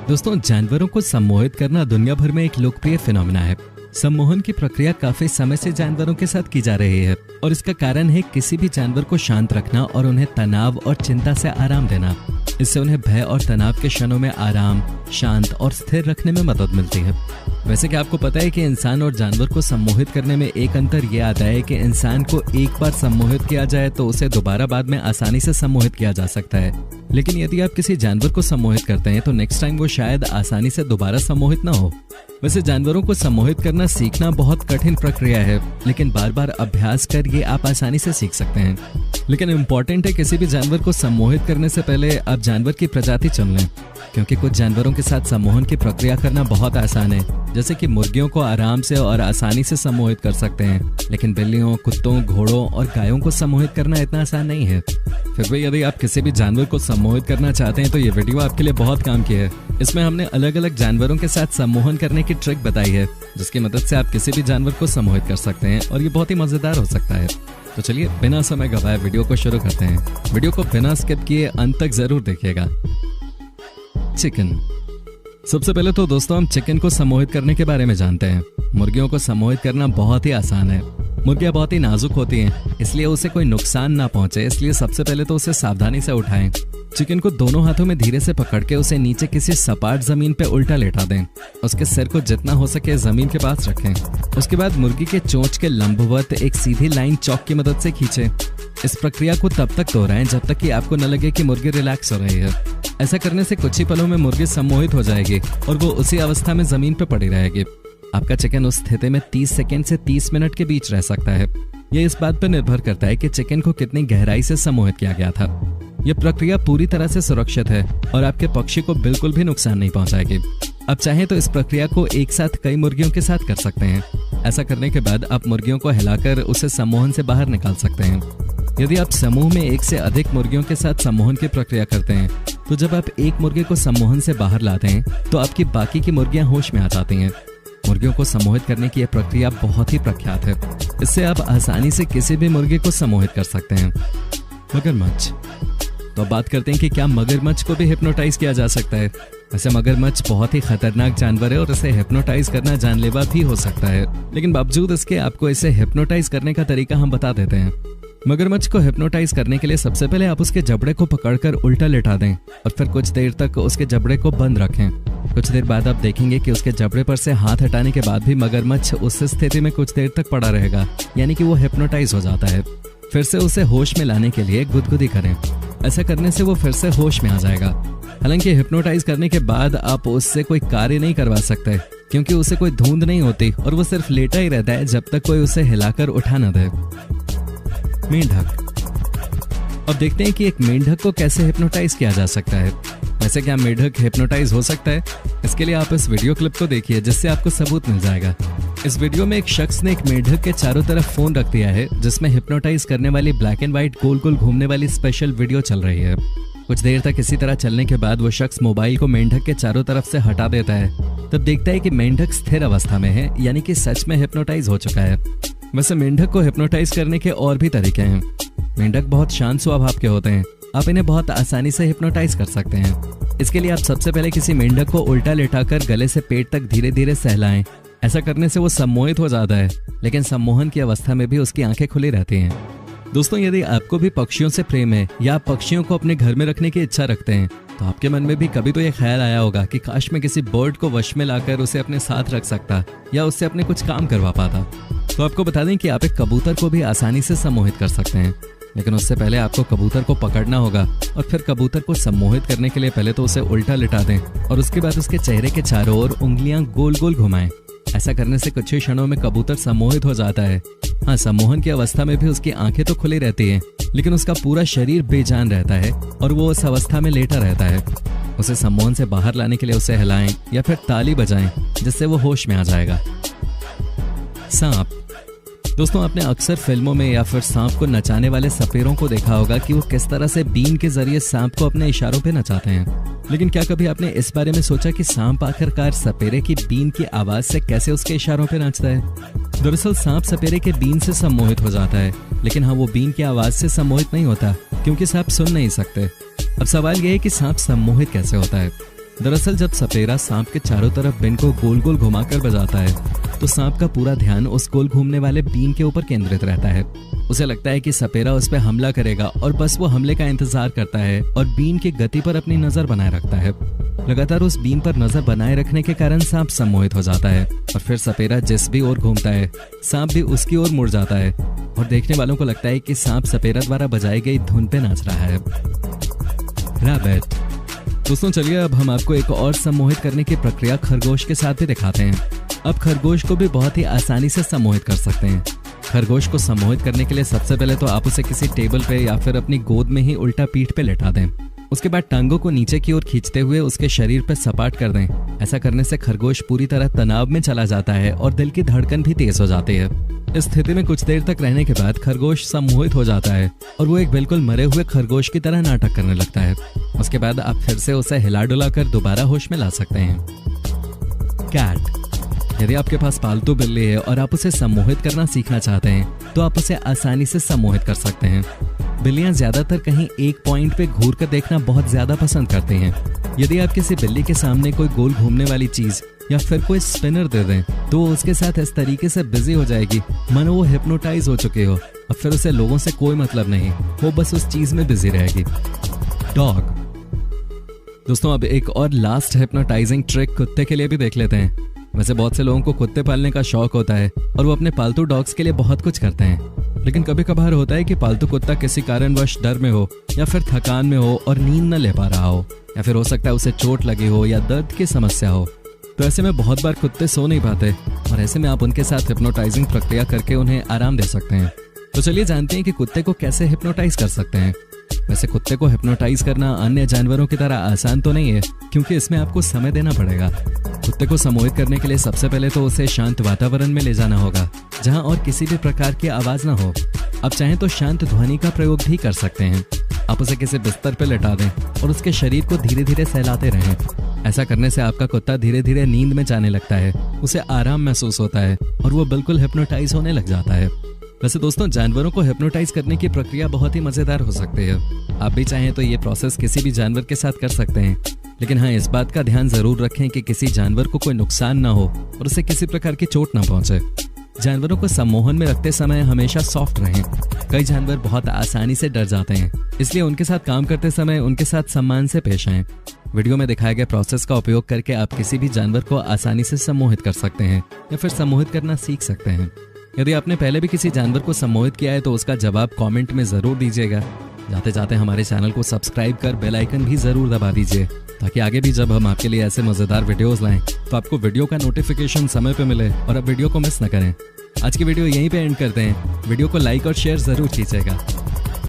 दोस्तों, जानवरों को सम्मोहित करना दुनिया भर में एक लोकप्रिय फिनोमेना है। सम्मोहन की प्रक्रिया काफी समय से जानवरों के साथ की जा रही है और इसका कारण है किसी भी जानवर को शांत रखना और उन्हें तनाव और चिंता से आराम देना। इससे उन्हें भय और तनाव के क्षणों में आराम, शांत और स्थिर रखने में मदद मिलती है। वैसे क्या आपको पता है कि इंसान और जानवर को सम्मोहित करने में एक अंतर यह आता है कि इंसान को एक बार सम्मोहित किया जाए तो उसे दोबारा बाद में आसानी से सम्मोहित किया जा सकता है, लेकिन यदि आप किसी जानवर को सम्मोहित करते हैं तो नेक्स्ट टाइम वो शायद आसानी से दोबारा सम्मोहित ना हो। वैसे जानवरों को सम्मोहित करना सीखना बहुत कठिन प्रक्रिया है, लेकिन बार बार अभ्यास कर ये आप आसानी से सीख सकते हैं। लेकिन इम्पोर्टेंट है किसी भी जानवर को सम्मोहित करने से पहले आप जानवर की प्रजाति चुन लें, क्योंकि कुछ जानवरों के साथ सम्मोहन की प्रक्रिया करना बहुत आसान है। जैसे कि मुर्गियों को आराम से और आसानी से सम्मोहित कर सकते हैं, लेकिन बिल्लियों, कुत्तों, घोड़ों और गायों को सम्मोहित करना इतना आसान नहीं है। फिर भी यदि आप किसी भी जानवर को सम्मोहित करना चाहते हैं तो ये वीडियो आपके लिए बहुत काम की है। इसमें हमने अलग अलग जानवरों के साथ सम्मोहन करने की ट्रिक बताई है, जिसकी मदद से आप किसी भी जानवर को सम्मोहित कर सकते हैं और ये बहुत ही मजेदार हो सकता है। तो चलिए बिना समय गवाए वीडियो को शुरू करते हैं। वीडियो को बिना स्किप किए अंत तक जरूर देखिएगा। चिकन। सबसे पहले तो दोस्तों हम चिकन को सम्मोहित करने के बारे में जानते हैं। मुर्गियों को सम्मोहित करना बहुत ही आसान है। मुर्गियां बहुत ही नाजुक होती हैं, इसलिए उसे कोई नुकसान ना पहुंचे, इसलिए सबसे पहले तो उसे सावधानी से उठाएं। चिकन को दोनों हाथों में धीरे से पकड़ के उसे नीचे किसी सपाट जमीन पे उल्टा लेटा दें। उसके सिर को जितना हो सके जमीन के पास रखें। उसके बाद मुर्गी के चोंच के लंबवत एक सीधी लाइन चौक की मदद से खींचें। इस प्रक्रिया को तब तक दोहराएं जब तक कि आपको न लगे कि मुर्गी रिलैक्स हो रही है। ऐसा करने से कुछ ही पलों में मुर्गी सम्मोहित हो जाएगी और वो उसी अवस्था में जमीन पर पड़ी रहेगी। आपका चिकन उस स्थिति में 30 सेकंड से 30 मिनट के बीच रह सकता है। यह इस बात पर निर्भर करता है कि चिकन को कितनी गहराई से सम्मोहित किया गया था। यह प्रक्रिया पूरी तरह से सुरक्षित है और आपके पक्षी को बिल्कुल भी नुकसान नहीं पहुंचाएगी। आप चाहें तो इस प्रक्रिया को एक साथ कई मुर्गियों के साथ कर सकते हैं। ऐसा करने के बाद आप मुर्गियों को हिलाकर उसे सम्मोहन से बाहर निकाल सकते हैं। यदि आप समूह में एक से अधिक मुर्गियों के साथ सम्मोहन की प्रक्रिया करते हैं तो जब आप एक मुर्गे को सम्मोहन से बाहर लाते हैं तो आपकी बाकी की मुर्गियां होश में आ जाती हैं। मुर्गियों को सम्मोहित करने की यह प्रक्रिया बहुत ही प्रख्यात है। इससे आप आसानी से किसी भी मुर्गे को सम्मोहित कर सकते हैं। मगरमच्छ। तो अब बात करते हैं कि क्या मगरमच्छ को भी हिप्नोटाइज किया जा सकता है। वैसे मगरमच्छ बहुत ही खतरनाक जानवर है और इसे हिप्नोटाइज करना जानलेवा भी हो सकता है, लेकिन बावजूद इसके आपको इसे हिप्नोटाइज करने का तरीका हम बता देते हैं। मगरमच्छ को हिप्नोटाइज करने के लिए सबसे पहले आप उसके जबड़े को पकड़कर उल्टा लेटा दें और फिर कुछ देर तक उसके जबड़े को बंद रखें। कुछ देर बाद आप देखेंगे कि उसके जबड़े पर से हाथ हटाने के बाद भी मगरमच्छ उस स्थिति में कुछ देर तक पड़ा रहेगा, यानी कि वो हिप्नोटाइज हो जाता है। फिर से उसे होश में लाने के लिए गुदगुदी करें। ऐसा करने से वो फिर से होश में आ जाएगा। हालांकि हिप्नोटाइज करने के बाद आप उससे कोई कार्य नहीं करवा सकते, क्योंकि उसे कोई धुंध नहीं होती और वो सिर्फ लेटा ही रहता है जब तक कोई उसे हिलाकर उठा न दे। मेंढक। अब देखते हैं कि एक मेंढक को कैसे हिप्नोटाइज किया जा सकता है। वैसे क्या मेंढक हिप्नोटाइज हो सकता है? इसके लिए आप इस वीडियो क्लिप को देखिए, जिससे आपको सबूत मिल जाएगा। इस वीडियो में एक शख्स ने एक मेंढक के चारों तरफ फोन रख दिया है, जिसमें हिप्नोटाइज करने वाली ब्लैक एंड व्हाइट गोल गोल घूमने वाली स्पेशल वीडियो चल रही है। कुछ देर तक इसी तरह चलने के बाद वो शख्स मोबाइल को मेंढक के चारों तरफ से हटा देता है। तब देखता है कि मेंढक स्थिर अवस्था में है, यानी कि सच में हिप्नोटाइज हो चुका है। वैसे मेंढक को हिप्नोटाइज करने के और भी तरीके हैं। मेंढक बहुत शांत स्वभाव के होते हैं। आप इन्हें बहुत आसानी से हिप्नोटाइज कर सकते हैं। इसके लिए आप सबसे पहले किसी मेंढक को उल्टा लेटाकर गले से पेट तक धीरे धीरे सहलाएं। ऐसा करने से वो सम्मोहित हो जाता है, लेकिन सम्मोहन की अवस्था में भी उसकी आंखें खुली रहती हैं। दोस्तों, यदि आपको भी पक्षियों से प्रेम है या आप पक्षियों को अपने घर में रखने की इच्छा रखते हैं तो आपके मन में भी कभी तो ये ख्याल आया होगा कि काश मैं किसी बर्ड को वश में लाकर उसे अपने साथ रख सकता या उससे अपने कुछ काम करवा पाता। तो आपको बता दें कि आप एक कबूतर को भी आसानी से सम्मोहित कर सकते हैं, लेकिन उससे पहले आपको कबूतर को पकड़ना होगा और फिर कबूतर को सम्मोहित करने के लिए पहले तो उसे उल्टा लिटा दें और उसके बाद उसके चेहरे के चारों ओर उंगलियां गोल गोल घुमाएं। ऐसा करने से कुछ ही क्षणों में कबूतर सम्मोहित हो जाता है। हाँ, सम्मोहन की अवस्था में भी उसकी आंखें तो खुली रहती हैं, लेकिन उसका पूरा शरीर बेजान रहता है और वो उस अवस्था में लेटा रहता है। उसे सम्मोहन से बाहर लाने के लिए उसे हिलाएं या फिर ताली बजाएं, जिससे वो होश में आ जाएगा। सांप। दोस्तों, आपने अक्सर फिल्मों में या फिर सांप को नचाने वाले सपेरों को देखा होगा कि वो किस तरह से बीन के जरिए सांप को अपने इशारों पे नचाते हैं। लेकिन क्या कभी आपने इस बारे में सोचा कि सांप आखिरकार सपेरे की बीन की आवाज से कैसे उसके इशारों पे नाचता है? दरअसल सांप सपेरे के बीन से सम्मोहित हो जाता है, लेकिन हाँ, वो बीन की आवाज से सम्मोहित नहीं होता, क्योंकि सांप सुन नहीं सकते। अब सवाल यह है कि सांप सम्मोहित कैसे होता है। दरअसल जब सपेरा सांप के चारों तरफ बीन को गोल गोल घुमाकर बजाता है तो सांप का पूरा ध्यान उस गोल घूमने वाले बीन के ऊपर केंद्रित रहता है। उसे लगता है कि सपेरा उस पर हमला करेगा और बस वो हमले का इंतजार करता है और बीन की गति पर अपनी नजर बनाए रखता है। लगातार उस बीन पर नजर बनाए रखने के कारण सांप सम्मोहित हो जाता है और फिर सपेरा जिस भी ओर घूमता है सांप भी उसकी ओर मुड़ जाता है और देखने वालों को लगता है कि सांप सपेरा द्वारा बजाई गई धुन पे नाच रहा है। रैबिट। दोस्तों चलिए अब हम आपको एक और सम्मोहित करने की प्रक्रिया खरगोश के साथ भी दिखाते हैं। अब खरगोश को भी बहुत ही आसानी से सम्मोहित कर सकते हैं। खरगोश को सम्मोहित करने के लिए सबसे पहले तो आप उसे किसी टेबल पे या फिर अपनी गोद में ही उल्टा पीठ पे लेटा दें। उसके बाद टांगों को नीचे की ओर खींचते हुए उसके शरीर पर सपाट कर दें। ऐसा करने से खरगोश पूरी तरह तनाव में चला जाता है और दिल की धड़कन भी तेज हो जाती है। इस स्थिति में कुछ देर तक रहने के बाद खरगोश सम्मोहित हो जाता है और वो एक बिल्कुल मरे हुए खरगोश की तरह नाटक करने लगता है। उसके बाद आप फिर से उसे हिला डुला कर दोबारा होश में ला सकते हैं। कैट। यदि आपके पास पालतू बिल्ली है और आप उसे सम्मोहित करना सीखना चाहते हैं तो आप उसे आसानी से सम्मोहित कर सकते हैं। बिल्लियां ज्यादातर कहीं एक पॉइंट पे घूर कर देखना बहुत ज्यादा पसंद करती हैं। यदि आप किसी बिल्ली के सामने कोई गोल घूमने वाली चीज या फिर कोई स्पिनर दे दें तो वो उसके साथ इस तरीके से बिजी हो जाएगी मानो वो हिप्नोटाइज हो चुके हो। अब फिर उसे लोगों से कोई मतलब नहीं, वो बस उस चीज में बिजी रहेगी। डॉग। दोस्तों अब एक और लास्ट हिप्नोटाइजिंग ट्रिक कुत्ते के लिए भी देख लेते हैं। वैसे बहुत से लोगों को कुत्ते पालने का शौक होता है और वो अपने पालतू डॉग्स के लिए बहुत कुछ करते हैं, लेकिन कभी कभार होता है कि पालतू कुत्ता किसी कारणवश डर में हो या फिर थकान में हो और नींद न ले पा रहा हो, या फिर हो सकता है उसे चोट लगी हो या दर्द की समस्या हो। तो ऐसे में बहुत बार कुत्ते सो नहीं पाते और ऐसे में आप उनके साथ हिप्नोटाइजिंग प्रक्रिया करके उन्हें आराम दे सकते हैं। तो चलिए जानते हैं कि कुत्ते को कैसे हिप्नोटाइज कर सकते हैं। वैसे कुत्ते को हिप्नोटाइज करना अन्य जानवरों की तरह आसान तो नहीं है, क्योंकि इसमें आपको समय देना पड़ेगा। कुत्ते को सम्मोहित करने के लिए सबसे पहले तो उसे शांत वातावरण में ले जाना होगा जहां और किसी भी प्रकार की आवाज ना हो। आप चाहें तो शांत ध्वनि का प्रयोग भी कर सकते हैं। आप उसे किसी बिस्तर पर लेटा दें और उसके शरीर को धीरे धीरे सहलाते रहें। ऐसा करने से आपका कुत्ता धीरे धीरे नींद में जाने लगता है, उसे आराम महसूस होता है और वो बिल्कुल हिप्नोटाइज होने लग जाता है। वैसे दोस्तों जानवरों को हिप्नोटाइज करने की प्रक्रिया बहुत ही मजेदार हो सकती है। आप भी चाहें तो ये प्रोसेस किसी भी जानवर के साथ कर सकते हैं, लेकिन हाँ इस बात का ध्यान जरूर रखें कि किसी जानवर को कोई नुकसान ना हो और उसे किसी प्रकार की चोट ना पहुंचे। जानवरों को सम्मोहन में रखते समय हमेशा सॉफ्ट रहें। कई जानवर बहुत आसानी से डर जाते हैं, इसलिए उनके साथ काम करते समय उनके साथ सम्मान से पेश आएं। वीडियो में दिखाए गए प्रोसेस का उपयोग करके आप किसी भी जानवर को आसानी से सम्मोहित कर सकते हैं या फिर सम्मोहित करना सीख सकते हैं। यदि आपने पहले भी किसी जानवर को सम्मोहित किया है तो उसका जवाब कमेंट में जरूर दीजिएगा। जाते जाते हमारे चैनल को सब्सक्राइब कर बेल आइकन भी जरूर दबा दीजिए, ताकि आगे भी जब हम आपके लिए ऐसे मजेदार वीडियोस लाएं तो आपको वीडियो का नोटिफिकेशन समय पे मिले और आप वीडियो को मिस न करें। आज की वीडियो यहीं पे एंड करते हैं। वीडियो को लाइक और शेयर जरूर कीजिएगा।